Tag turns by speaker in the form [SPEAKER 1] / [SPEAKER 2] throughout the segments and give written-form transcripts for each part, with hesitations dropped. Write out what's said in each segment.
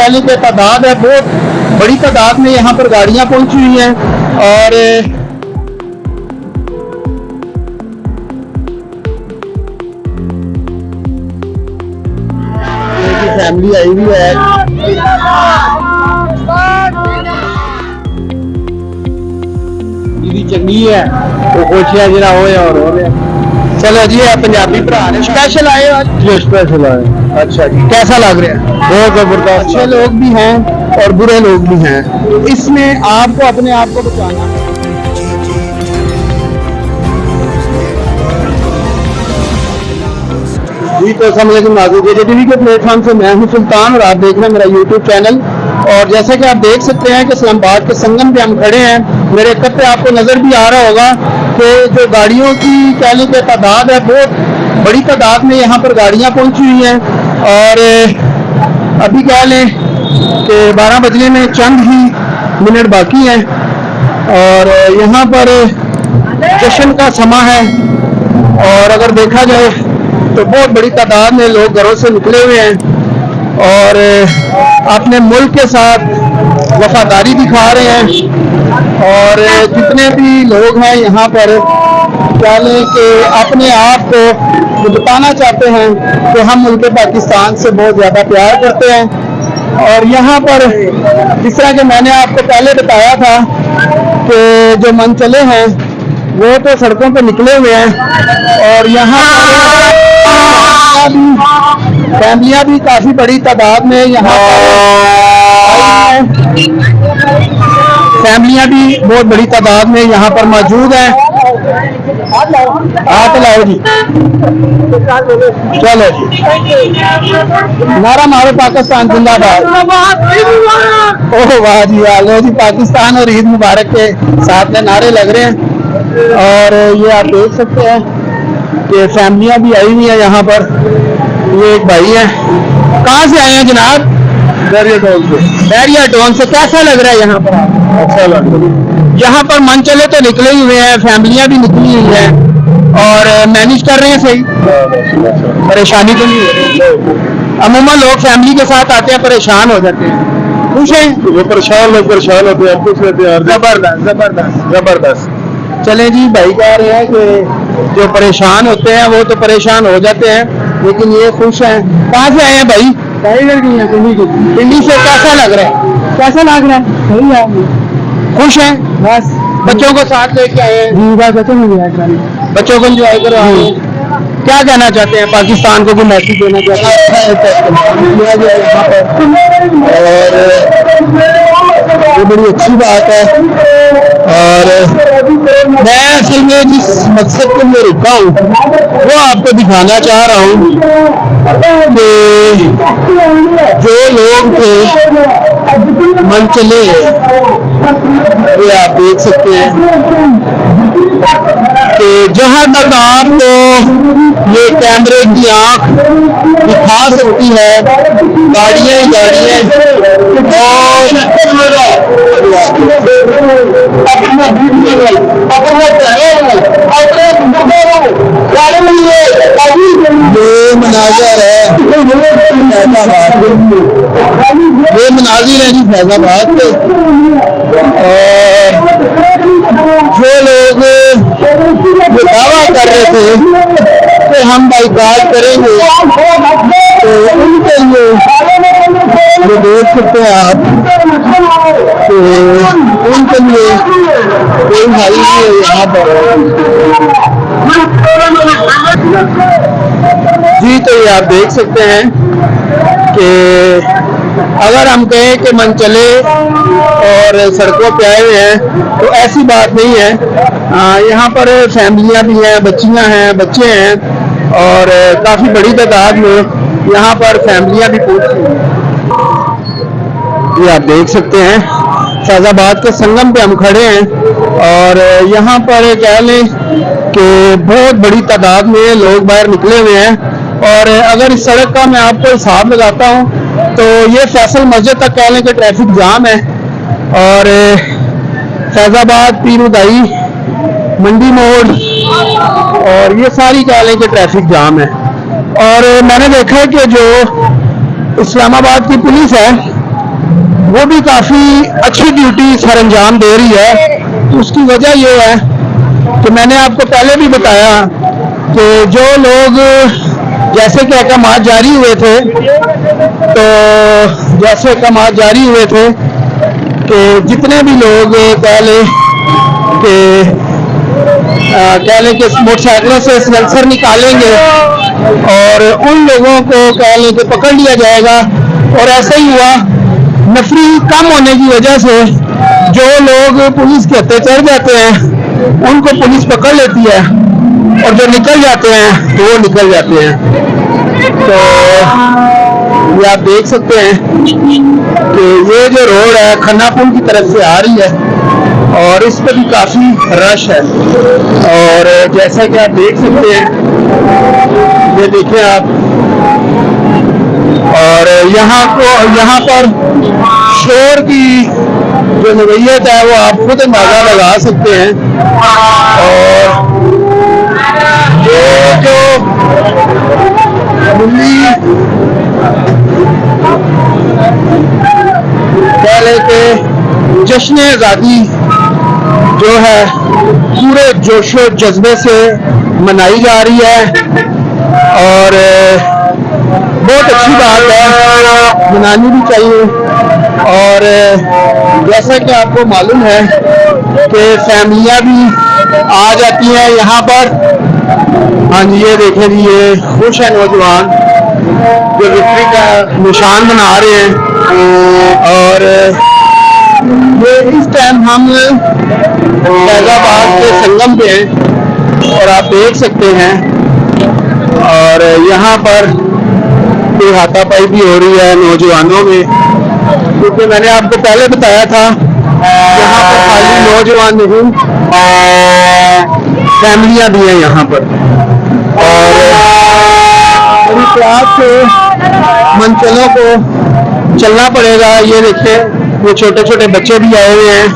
[SPEAKER 1] कह लें कि तादाद है, बहुत बड़ी तादाद में यहाँ पर गाड़ियाँ पहुँची हुई हैं और फैमिली आई हुई है। दीदी चंगी है वो खुशियां जरा हो रहे चलो जी पंजाबी भरा ने स्पेशल आए जो स्पेशल आए। अच्छा जी कैसा लग रहा है? बहुत जबरदस्त। अच्छे लोग भी हैं और बुरे लोग भी हैं, इसमें आपको अपने आप को बचाना है। जी तो टीवी के प्लेटफॉर्म से मैं हूं सुल्तान और आप देख रहे हैं मेरा यूट्यूब चैनल। और जैसा कि आप देख सकते हैं कि इस्लामाबाद के संगम पे हम खड़े हैं। मेरे कप पे आपको नजर भी आ रहा होगा कि जो गाड़ियों की कह लें कि तादाद है, बहुत बड़ी तादाद में यहाँ पर गाड़ियाँ पहुँची हुई हैं और अभी कह लें कि 12 बजने में चंद ही मिनट बाकी हैं और यहाँ पर जश्न का समा है। और अगर देखा जाए तो बहुत बड़ी तादाद में लोग घरों से निकले हुए हैं और अपने मुल्क के साथ वफादारी दिखा रहे हैं। और जितने भी लोग हैं यहाँ पर कह लें कि अपने आप को बताना चाहते हैं कि हम मुल्क पाकिस्तान से बहुत ज़्यादा प्यार करते हैं। और यहाँ पर जिस तरह कि मैंने आपको पहले बताया था कि जो मनचले हैं वो तो सड़कों पर निकले हुए हैं और यहाँ फैमिलियां भी काफी बड़ी तादाद में यहाँ फैमिलियां भी बहुत बड़ी तादाद में यहाँ पर मौजूद हैं। हाथ लाओ जी, चलो जी, नारा मारो पाकिस्तान जिंदाबाद। ओह वाह जी वाह, लो जी पाकिस्तान और ईद मुबारक के साथ में नारे लग रहे हैं। और ये आप देख सकते हैं कि फैमिलियां भी आई हुई हैं यहाँ पर। ये एक भाई है, कहाँ से आए हैं जनाब? बैरियाटोन से। बैरियाटोन से कैसा लग रहा है यहाँ पर? अच्छा लग रहा है। यहाँ पर मन चले तो निकले ही हुए हैं, फैमिलियां भी निकली हुई हैं और मैनेज कर रहे हैं सही, परेशानी तो नहीं हो रही। अमूमन लोग फैमिली के साथ आते हैं परेशान हो जाते हैं, खुश हैं वो परेशान लोग परेशान होते हैं, खुश रहते हैं। जबरदस्त जबरदस्त जबरदस्त। चले जी, भाई कह रहे हैं कि जो परेशान होते हैं वो तो परेशान हो जाते हैं लेकिन ये खुश हैं। कहाँ से आए हैं भाई? पिंडी से। कैसा लग रहा है? कैसा लग रहा है? सही है, खुश हैं बस। बच्चों को साथ लेके आए हैं? बच्चों को एंजॉय करो आए हैं। क्या कहना चाहते हैं? पाकिस्तान को भी मैसेज देना चाहते हैं? ये बड़ी अच्छी बात है। और मैं असल में जिस मकसद के लिए रुका हूँ वो आपको दिखाना चाह रहा हूँ कि जो लोग थे मन चले, ये आप देख सकते हैं कि जहां तक आपको ये कैमरे की आंख दिखा सकती है गाड़ियां ही गाड़ियां ये मनाजर है, ये मनाजिर है जी फैजाबाद के। और जो लोग ये दावा कर रहे थे कि हम बाइकाट करेंगे तो उनके लिए ये देख सकते हैं आप कि उनके लिए कोई हल नहीं है यहाँ पर जी। तो ये आप देख सकते हैं कि अगर हम कहें कि मन चले और सड़कों पे आए हुए हैं तो ऐसी बात नहीं है। यहाँ पर फैमिलियां भी हैं, बच्चियां हैं, बच्चे हैं और काफ़ी बड़ी तादाद में यहाँ पर फैमिलियां भी पहुंची हैं। ये आप देख सकते हैं फैजाबाद के संगम पे हम खड़े हैं और यहाँ पर कह लें कि बहुत बड़ी तादाद में लोग बाहर निकले हुए हैं। और अगर इस सड़क का मैं आपको हिसाब लगाता हूँ तो ये फैसल मस्जिद तक कह लें कि ट्रैफिक जाम है और फैजाबाद, पीरुदाई, मंडी मोड़ और ये सारी कह लें कि ट्रैफिक जाम है। और मैंने देखा है कि जो इस्लामाबाद की पुलिस है वो भी काफ़ी अच्छी ड्यूटी सर अंजाम दे रही है। उसकी वजह ये है कि मैंने आपको पहले भी बताया कि जो लोग जैसे कि अहकाम जारी हुए थे, तो जैसे अहकाम जारी हुए थे कि जितने भी लोग कह लें कि मोटरसाइकिलों से सिलेंसर निकालेंगे और उन लोगों को कह लें कि पकड़ लिया जाएगा। और ऐसा ही हुआ, नफरी कम होने की वजह से जो लोग पुलिस के हत्थे चढ़ जाते हैं उनको पुलिस पकड़ लेती है, और जो निकल जाते हैं तो वो निकल जाते हैं। तो ये आप देख सकते हैं कि ये जो रोड है खन्ना पुल की तरफ से आ रही है और इस पर भी काफ़ी रश है। और जैसा कि आप देख सकते हैं, ये देखिए आप, और यहाँ पर शोर की जो नवैयत है वो आप खुद अंदाजा लगा सकते हैं। और ये जो कह ले के जश्न आज़ादी जो है पूरे जोशो जज्बे से मनाई जा रही है, और बहुत अच्छी बात है, मनानी भी चाहिए। और जैसा कि आपको मालूम है कि फैमिलियां भी आ जाती हैं यहाँ पर। हाँ जी, ये देखें जी, ये खुश है नौजवान जो विक्ट्री का निशान बना रहे हैं। और ये इस टाइम हम फैजाबाद के संगम पे हैं और आप देख सकते हैं, और यहाँ पर कोई हाथापाई भी हो रही है नौजवानों में, क्योंकि मैंने आपको पहले बताया था यहाँ पर खाली नौजवान नहीं, फैमिलियां भी हैं यहाँ पर। और बड़ी प्यार से मंचलों को चलना पड़ेगा। ये देखिए, ये छोटे छोटे बच्चे भी आए हुए हैं।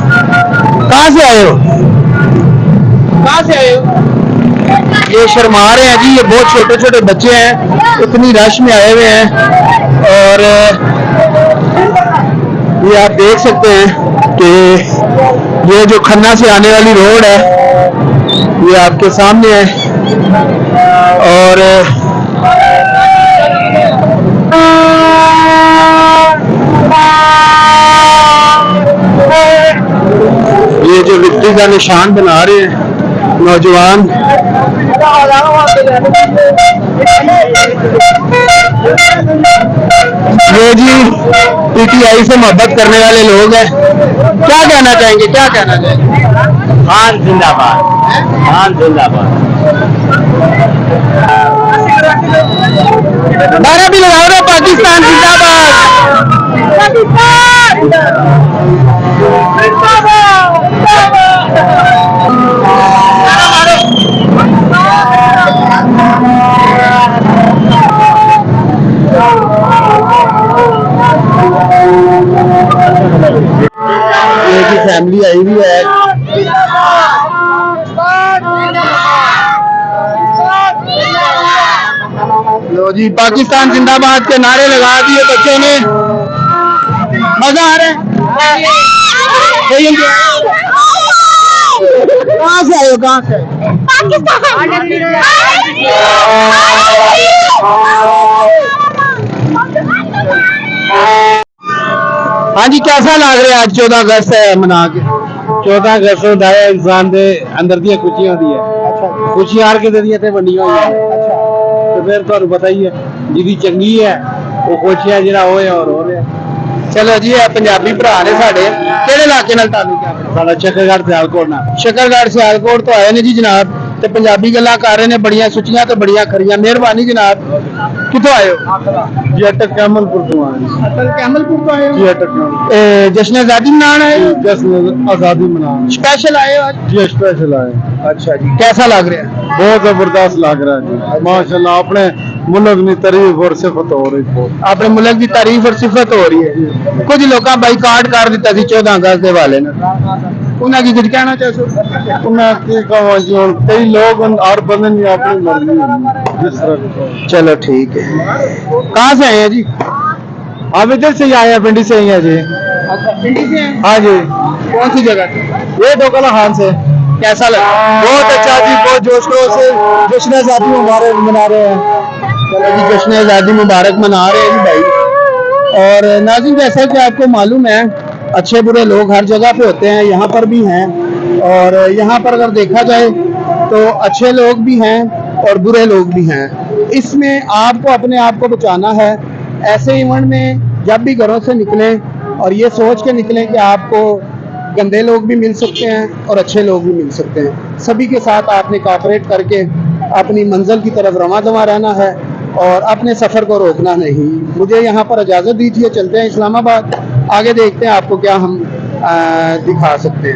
[SPEAKER 1] कहाँ से आए हो? कहाँ से आए हो? ये शर्मा रहे हैं जी, ये बहुत छोटे छोटे बच्चे हैं, इतनी रश में आए हुए हैं। और ये आप देख सकते हैं कि ये जो खन्ना से आने वाली रोड है ये आपके सामने है। और ये जो विक्ट्री का निशान बना रहे हैं नौजवान, ये जी पीटीआई से मोहब्बत करने वाले लोग हैं। क्या कहना चाहेंगे, क्या कहना चाहेंगे?
[SPEAKER 2] खान जिंदाबाद, खान जिंदाबाद।
[SPEAKER 1] नारा भी लगाओ ना, पाकिस्तान जिंदाबाद, पाकिस्तान ये की फैमिली आई हुई है। लो जी, पाकिस्तान जिंदाबाद के नारे लगा दिए बच्चों ने। मजा आ रहा है? कहाँ से आए हो? कहाँ से? हाँ जी, कैसा लग रहा है आज 14 अगस्त मना के?
[SPEAKER 2] 14 अगस्त होता है इंसान के अंदर दी खुशियां होती है, खुशियां हर किसी दी वंडियां हुई है। तो फिर तुहानू पता ही है, जिहदी चंगी है वो खुशियां जिहड़ा होए और हो रहा।
[SPEAKER 1] चलो जी, ये पंजाबी भरा ने साडे, किहड़े इलाके नाल ताल्लुक है अपना?
[SPEAKER 2] साडा शकरगढ़ सियालकोट नाल।
[SPEAKER 1] शकरगढ़ सियालकोट तो आए ने जी जनाब, ते पंजाबी गल्लां कर रहे ने, बड़ियां सुचियां ते बड़ियां खरियां। मेहरबानी जनाब। कित्थों आए हो?
[SPEAKER 2] जी अटक कैमलपुर तो आए।
[SPEAKER 1] अटल कैमलपुर तो आए हो
[SPEAKER 2] जी? अटक
[SPEAKER 1] जश्न आजादी मनाने आए हो?
[SPEAKER 2] जश्न आजादी मनाने
[SPEAKER 1] स्पेशल आए हो आज?
[SPEAKER 2] जी स्पेशल आए।
[SPEAKER 1] अच्छा जी, कैसा लग रहा है?
[SPEAKER 2] बहुत जबरदस्त लग रहा है जी, माशाल्लाह। अपने मुल्क की तारीफ और सिफत हो रही है,
[SPEAKER 1] अपने मुल्क की तारीफ और सिफत हो रही है। कुछ लोग बाईकाट कर दिता सी 14 अगस्त के वाले ने, उन्हें की कुछ कहना चाहते हो?
[SPEAKER 2] उन्हें की कहा जी, कई लोग हर बंदे की अपनी मर्जी है जिस तरह।
[SPEAKER 1] चलो ठीक है। कहाँ से आए हैं जी?
[SPEAKER 2] आप इधर से ही आए हैं, पिंडी से ही हैं जी।
[SPEAKER 1] अच्छा, पिंडी से हैं?
[SPEAKER 2] हाँ जी,
[SPEAKER 1] कौन सी जगह से?
[SPEAKER 2] ये डोकला खान से।
[SPEAKER 1] कैसा लगा?
[SPEAKER 2] बहुत अच्छा जी, बहुत जोश खरोश से जश्न आज़ादी हमारे मना रहे हैं।
[SPEAKER 1] चलो जी, जश्न आज़ादी मुबारक मना रहे हैं जी भाई। और नाज़रीन, जैसा कि आपको मालूम है, अच्छे बुरे लोग हर जगह पे होते हैं, यहाँ पर भी हैं। और यहाँ पर अगर देखा जाए तो अच्छे लोग भी हैं और बुरे लोग भी हैं। इसमें आपको अपने आप को बचाना है। ऐसे इवेंट में जब भी घरों से निकलें और ये सोच के निकलें कि आपको गंदे लोग भी मिल सकते हैं और अच्छे लोग भी मिल सकते हैं। सभी के साथ आपने कोऑपरेट करके अपनी मंजिल की तरफ रवां दवा रहना है और अपने सफ़र को रोकना नहीं। मुझे यहाँ पर इजाज़त दीजिए, चलते हैं इस्लामाबाद। आगे देखते हैं आपको क्या हम दिखा सकते हैं।